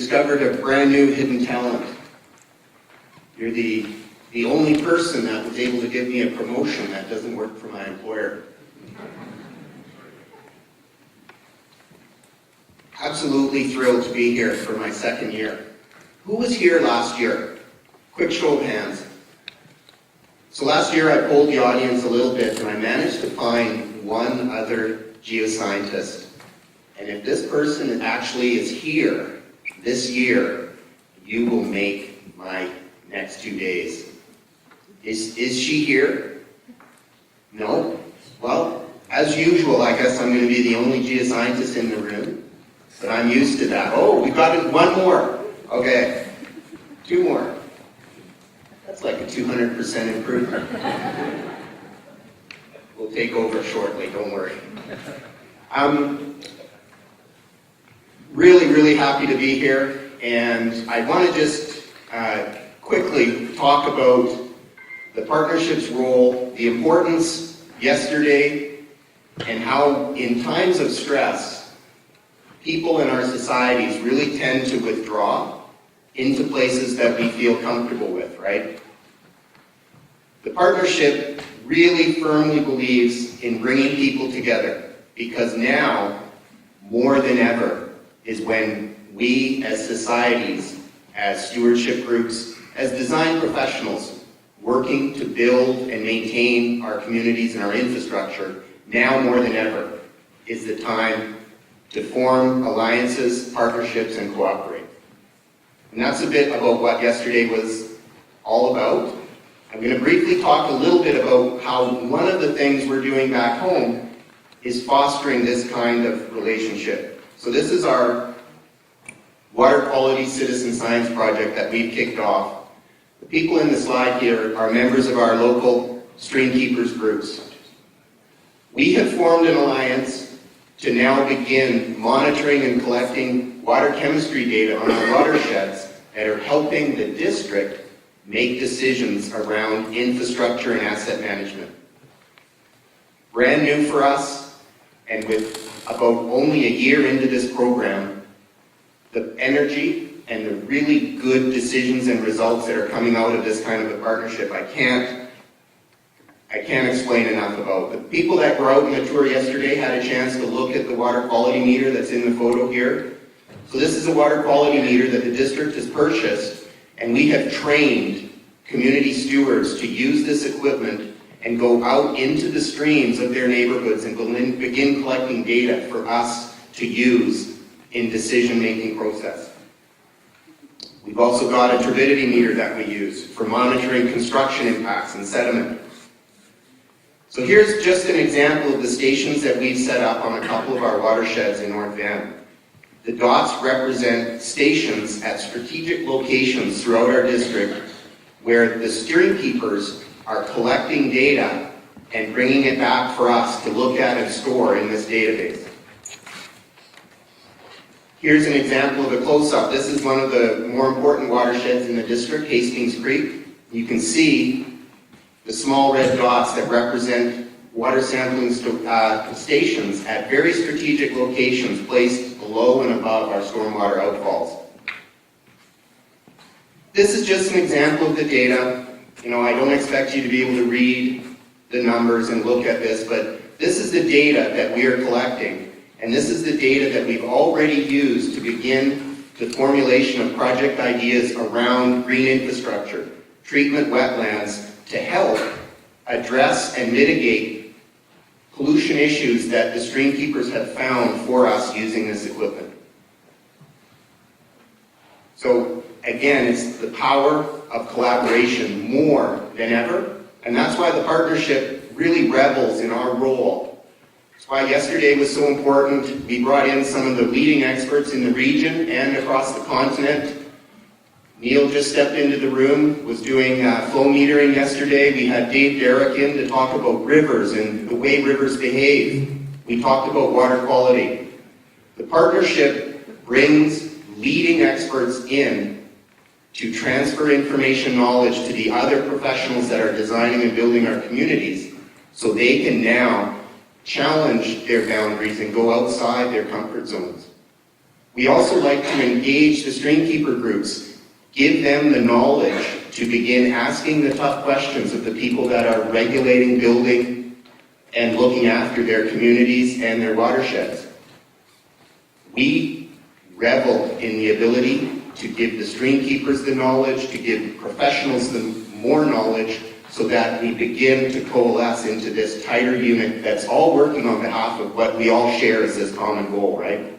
discovered a brand new hidden talent. You're the only person that was able to give me a promotion that doesn't work for my employer. Absolutely thrilled to be here for my second year. Who was here last year? Quick show of hands. So last year I polled the audience a little bit and I managed to find one other geoscientist. And if this person actually is here this year, you will make my next 2 days. Is she here? No? Well, as usual, I guess I'm going to be the only geoscientist in the room. But I'm used to that. Oh, we got it. One more. Okay. 2 more. That's like a 200% improvement. We'll take over shortly, don't worry. I'm really happy to be here, and I want to just quickly talk about the partnership's role, the importance yesterday, and how in times of stress, people in our societies really tend to withdraw into places that we feel comfortable with, right? The partnership really firmly believes in bringing people together, because now, more than ever, is when we as societies, as stewardship groups, as design professionals, working to build and maintain our communities and our infrastructure, now more than ever, is the time to form alliances, partnerships, and cooperate. And that's a bit about what yesterday was all about. I'm going to briefly talk a little bit about how one of the things we're doing back home is fostering this kind of relationship. So this is our water quality citizen science project that we've kicked off. The people in the slide here are members of our local Streamkeepers groups. We have formed an alliance to now begin monitoring and collecting water chemistry data on our watersheds that are helping the district make decisions around infrastructure and asset management. Brand new for us, and with about only a year into this program, the energy and the really good decisions and results that are coming out of this kind of a partnership, I can't explain enough about. The people that were out on the tour yesterday had a chance to look at the water quality meter that's in the photo here. So this is a water quality meter that the district has purchased, and we have trained community stewards to use this equipment and go out into the streams of their neighborhoods and begin collecting data for us to use in decision-making process. We've also got a turbidity meter that we use for monitoring construction impacts and sediment. So here's just an example of the stations that we've set up on a couple of our watersheds in North Van. The dots represent stations at strategic locations throughout our district where the streamkeepers are collecting data and bringing it back for us to look at and store in this database. Here's an example of a close-up. This is one of the more important watersheds in the district, Hastings Creek. You can see the small red dots that represent water sampling stations at very strategic locations placed below and above our stormwater outfalls. This is just an example of the data. You know, I don't expect you to be able to read the numbers and look at this, but this is the data that we are collecting, and this is the data that we've already used to begin the formulation of project ideas around green infrastructure, treatment wetlands, to help address and mitigate pollution issues that the streamkeepers have found for us using this equipment. So again, it's the power of collaboration more than ever, and that's why the partnership really revels in our role. That's why yesterday was so important. We brought in some of the leading experts in the region and across the continent. Neil just stepped into the room, was doing flow metering yesterday. We had Dave Derrick in to talk about rivers and the way rivers behave. We talked about water quality. The partnership brings leading experts in to transfer information knowledge to the other professionals that are designing and building our communities, so they can now challenge their boundaries and go outside their comfort zones. We also like to engage the streamkeeper groups, give them the knowledge to begin asking the tough questions of the people that are regulating, building, and looking after their communities and their watersheds. We revel in the ability to give the streamkeepers the knowledge, to give professionals the more knowledge, so that we begin to coalesce into this tighter unit that's all working on behalf of what we all share as this common goal, right?